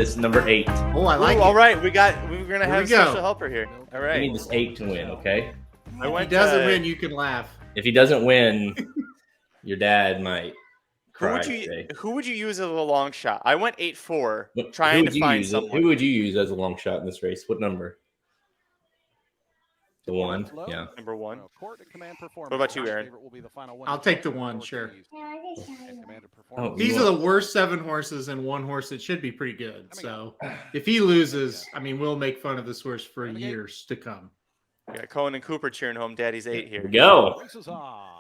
this number 8. Oh, I like it. All right, we're gonna have a special helper here. All We right. need this 8 to win, okay? If he doesn't win, you can laugh. If he doesn't win, your dad might cry today. Who would you use as a long shot? I went 8-4, trying to find someone. Who would you use as a long shot in this race? What number? The 1? Yeah. Number 1. What about you, Aaron? I'll take the 1, sure. Oh, These are the worst 7 horses and 1 horse that should be pretty good. So if he loses, I mean, we'll make fun of this horse for years to come. We got Cohen and Cooper cheering home Daddy's 8 here. Here we go.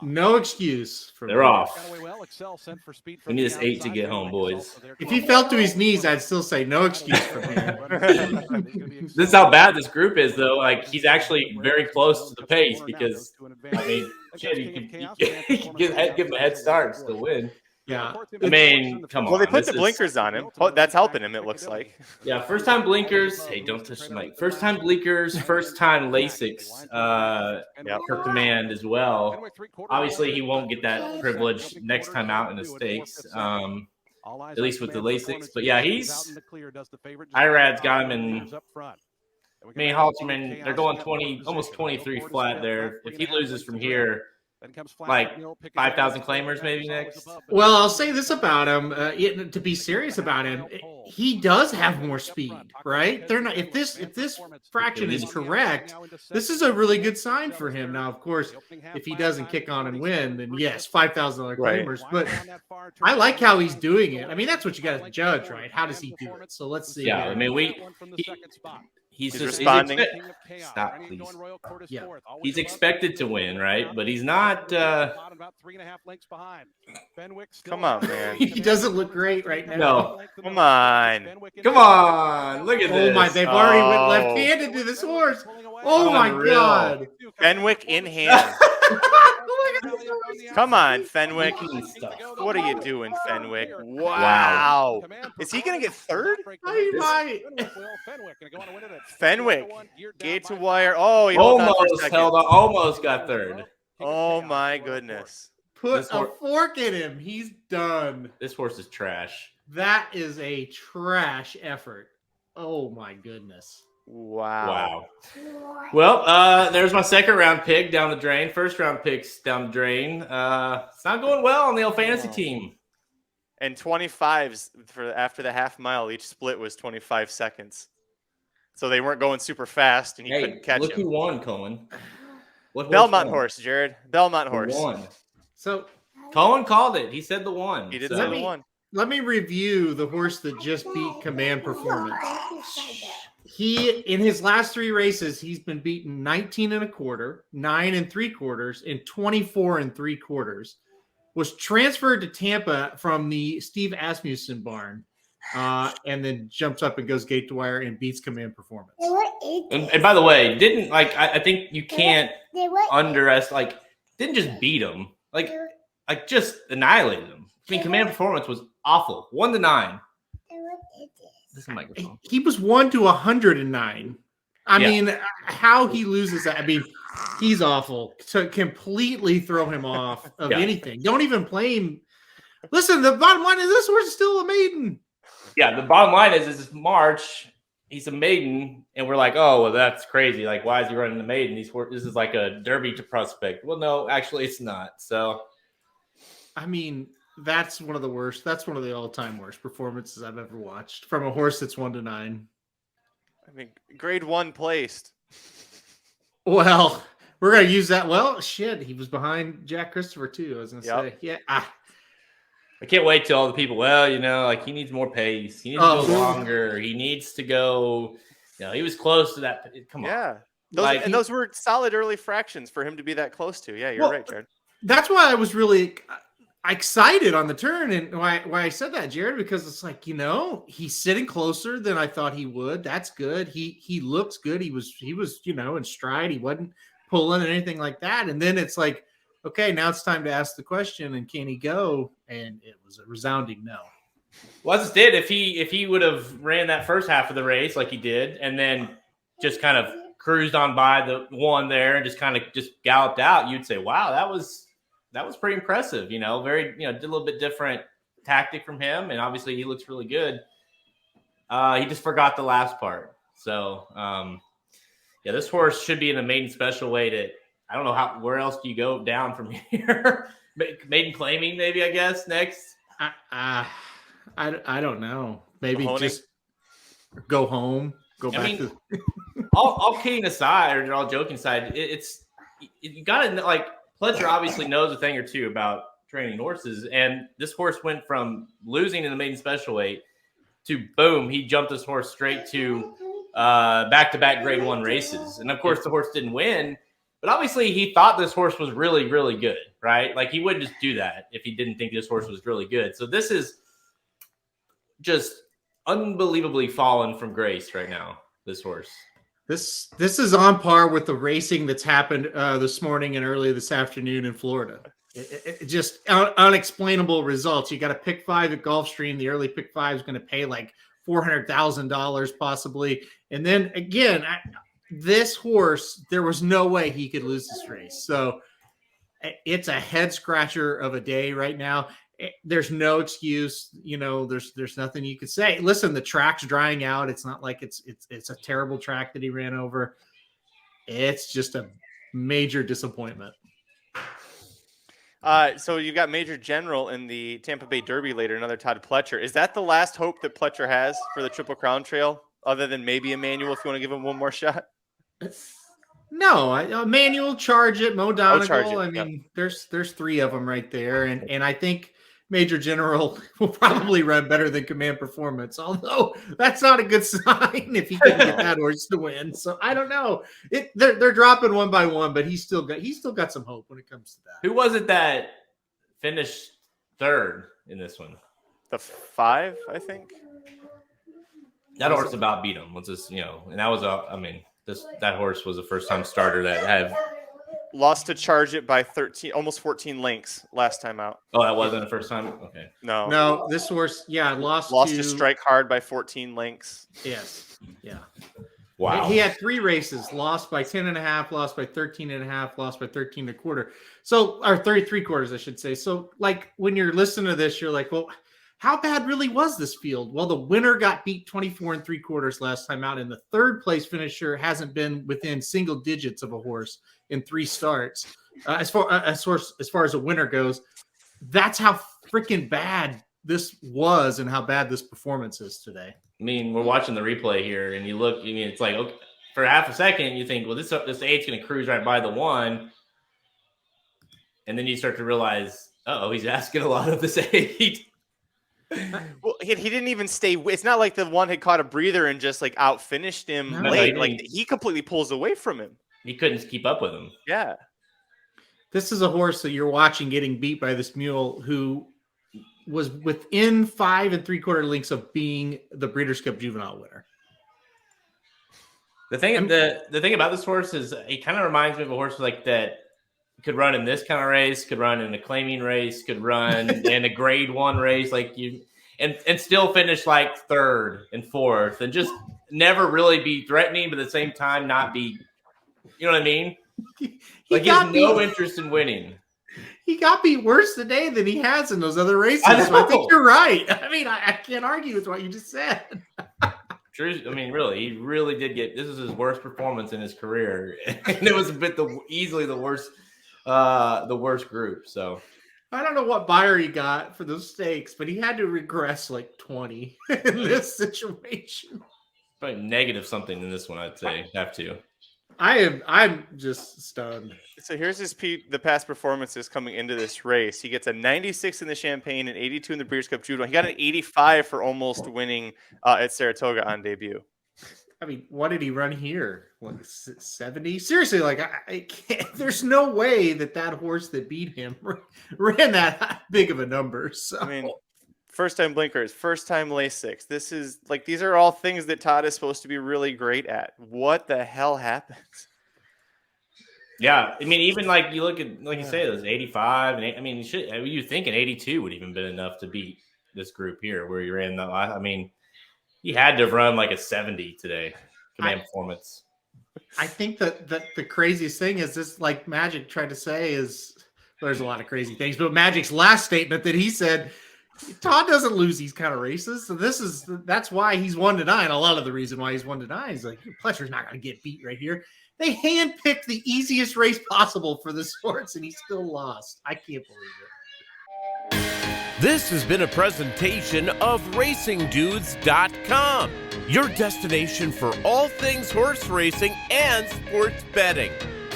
No excuse for They're me. off. We need this 8 to get home, boys. If he fell to his knees, I'd still say no excuse for me. This is how bad this group is, though. Like, he's actually very close to the pace because, I mean, shit, you can give him a head start and still win. Yeah. I mean, come on. Well, they put the blinkers on him. Oh, that's helping him, it looks like. Yeah, first time blinkers. Hey, don't touch the mic. First time blinkers, first time Lasix for command as well. Obviously, he won't get that privilege next time out in the stakes, at least with the Lasix. But yeah, Irad's got him in. I mean, Halterman, they're going 20, almost 23 flat there. If he loses from here, like 5,000 claimers maybe next. Well, I'll say this about him. To be serious about him, he does have more speed, right? They're not. If this fraction is correct, this is a really good sign for him. Now, of course, if he doesn't kick on and win, then yes, $5,000 claimers. But I like how he's doing it. I mean, that's what you got to judge, right? How does he do it? So let's see. Yeah, I mean, he's responding. Stop, please. Yeah. He's expected to win, right? But he's not. Come on, man. He doesn't look great right now. No. Come on. Come on. Look at this. Oh my! They've already went left-handed to this horse. Oh my God! Fenwick in hand. Come on, Fenwick. What are you doing, Fenwick? Wow. Is he going to get third? He might. Fenwick. Gate to wire. Oh, he almost got third. Oh, my goodness. Put a fork in him. He's done. This horse is trash. That is a trash effort. Oh, my goodness. Wow. Well, there's my second round pick down the drain. First round picks down the drain. It's not going well on the old fantasy team. And 25s for after the half mile. Each split was 25 seconds. So they weren't going super fast, and he couldn't catch look him. Who won, Cohen? Belmont horse, Jared. Belmont horse. Who won? So Cohen called it. He said the one. He did say the one. Let me review the horse that just beat Commandperformance. In his last 3 races, he's been beaten 19 1/4, 9 3/4, and 24 3/4. Was transferred to Tampa from the Steve Asmussen barn, and then jumps up and goes gate to wire and beats Commandperformance. And by the way, I think you can't underestimate. Didn't just beat him. Like just annihilated him. I mean, Commandperformance was awful. 1-9. This microphone. He was 1 to 109. I mean, how he loses that. I mean, he's awful. To completely throw him off of anything. Don't even play him. Listen, the bottom line is this horse is still a maiden. Yeah, the bottom line is it's March. He's a maiden, and we're like, oh, well, that's crazy. Like, why is he running the maiden? This is like a Derby to prospect. Well, no, actually, it's not. So, I mean, that's one of the worst. That's one of the all-time worst performances I've ever watched from a horse that's 1 to 9. I mean, grade 1 placed. Well, we're gonna use that. Well, shit, he was behind Jack Christopher too. I was gonna say, yeah. I can't wait till all the people. Well, he needs more pace. He needs to go longer. He needs to go. He was close to that. Come on. Yeah, those were solid early fractions for him to be that close to. Yeah, you're right, Jared. That's why I was really excited on the turn, and why I said that, Jared, because it's like, he's sitting closer than I thought he would. That's good. He looks good. He was in stride. He wasn't pulling anything like that. And then it's like, okay, now it's time to ask the question, and can he go? And it was a resounding no. Well, as it did, if he would have ran that first half of the race like he did, and then just kind of cruised on by the one there and just kind of just galloped out, you'd say, wow, that was pretty impressive. Very, did a little bit different tactic from him, and obviously he looks really good. He just forgot the last part. So, yeah, this horse should be in a maiden special weight at, I don't know where else do you go down from here? Maiden claiming, maybe, I guess, next. I don't know. Maybe Mahoning? just go home, go back to. all kidding aside, or all joking aside, you got to, like, Pletcher obviously knows a thing or two about training horses, and this horse went from losing in the maiden special weight to boom, he jumped this horse straight to back-to-back grade 1 races. And of course the horse didn't win, but obviously he thought this horse was really, really good, right? Like, he wouldn't just do that if he didn't think this horse was really good. So this is just unbelievably fallen from grace right now, this horse. This is on par with the racing that's happened this morning and early this afternoon in Florida. It just unexplainable results. You got a pick 5 at Gulfstream. The early pick 5 is going to pay like $400,000 possibly. And then again, this horse, there was no way he could lose this race. So it's a head scratcher of a day right now. There's no excuse. You know, there's nothing you could say. Listen, the track's drying out. It's not like it's a terrible track that he ran over. It's just a major disappointment. So you've got Major General in the Tampa Bay Derby later, another Todd Pletcher. Is that the last hope that Pletcher has for the Triple Crown Trail, other than maybe Emmanuel if you want to give him one more shot? No, Emmanuel, Charge It, Mo Donegal. Charge It, I mean, there's 3 of them right there, and I think Major General will probably run better than Command Performance, although that's not a good sign if he can get that horse to win. So I don't know. They're dropping one by one, but he's still got some hope when it comes to that. Who was it that finished 3rd in this one? The 5, I think. That horse about beat him. And that was that horse was a first-time starter that had lost to Charge It by 13, almost 14 lengths last time out. Oh, that wasn't the first time? Okay. No, this horse, lost to Strike Hard by 14 lengths. Yes. Yeah. Wow. He had 3 races, lost by 10.5, lost by 13.5, lost by 13.25. So, or 33 quarters, I should say. So, like, when you're listening to this, you're like, well, how bad really was this field? Well, the winner got beat 24 3/4 last time out, and the 3rd place finisher hasn't been within single digits of a horse in 3 starts. As far as a winner goes, that's how freaking bad this was and how bad this performance is today. I mean, we're watching the replay here, and you look. I mean, it's like, okay, for half a second, you think, well, this 8's going to cruise right by the 1, and then you start to realize, he's asking a lot of this 8. Well, he didn't even stay. It's not like the 1 had caught a breather and just like out finished him late. Like, he completely pulls away from him. He couldn't keep up with him. Yeah. This is a horse that you're watching getting beat by this mule who was within 5 3/4 lengths of being the Breeders' Cup Juvenile winner. The thing about this horse is he kind of reminds me of a horse like that could run in this kind of race, could run in a claiming race, could run in a grade 1 race, and still finish like 3rd and 4th, and just never really be threatening, but at the same time not be, you know what I mean? He has no interest in winning. He got beat worse today than he has in those other races. So I think you're right. I mean, I can't argue with what you just said. True. I mean, really, he really did this is his worst performance in his career, and it was a bit easily the worst group. So I don't know what buyer he got for those stakes, but he had to regress like 20 in this situation. Probably negative something in this one, I'd say. Have to. I'm just stunned. So here's the past performances coming into this race. He gets a 96 in the Champagne and 82 in the Breeders' Cup Juvenile. He got an 85 for almost winning at Saratoga on debut. I mean, what did he run here? Like 70? Seriously, like I can't, there's no way that horse that beat him ran that big of a number. So I mean, first time blinkers, first time Lasix. This is like, these are all things that Todd is supposed to be really great at. What the hell happens? Yeah, I mean, even like you look at, like you say, those 85 and I mean, you think an 82 would even been enough to beat this group here where you're in. I mean, he had to run like a 70 today. Command Performance. I think that the craziest thing is this, like Magic tried to say, is there's a lot of crazy things, but Magic's last statement that he said, Todd doesn't lose these kind of races. So that's why he's 1-9. A lot of the reason why he's 1-9 is like Pletcher's not going to get beat right here. They handpicked the easiest race possible for the sports, and he still lost. I can't believe it. This has been a presentation of RacingDudes.com, your destination for all things horse racing and sports betting.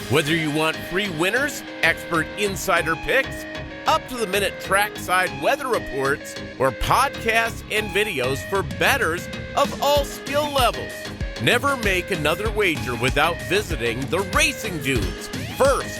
Whether you want free winners, expert insider picks, up-to-the-minute trackside weather reports, or podcasts and videos for bettors of all skill levels. Never make another wager without visiting the Racing Dudes. First,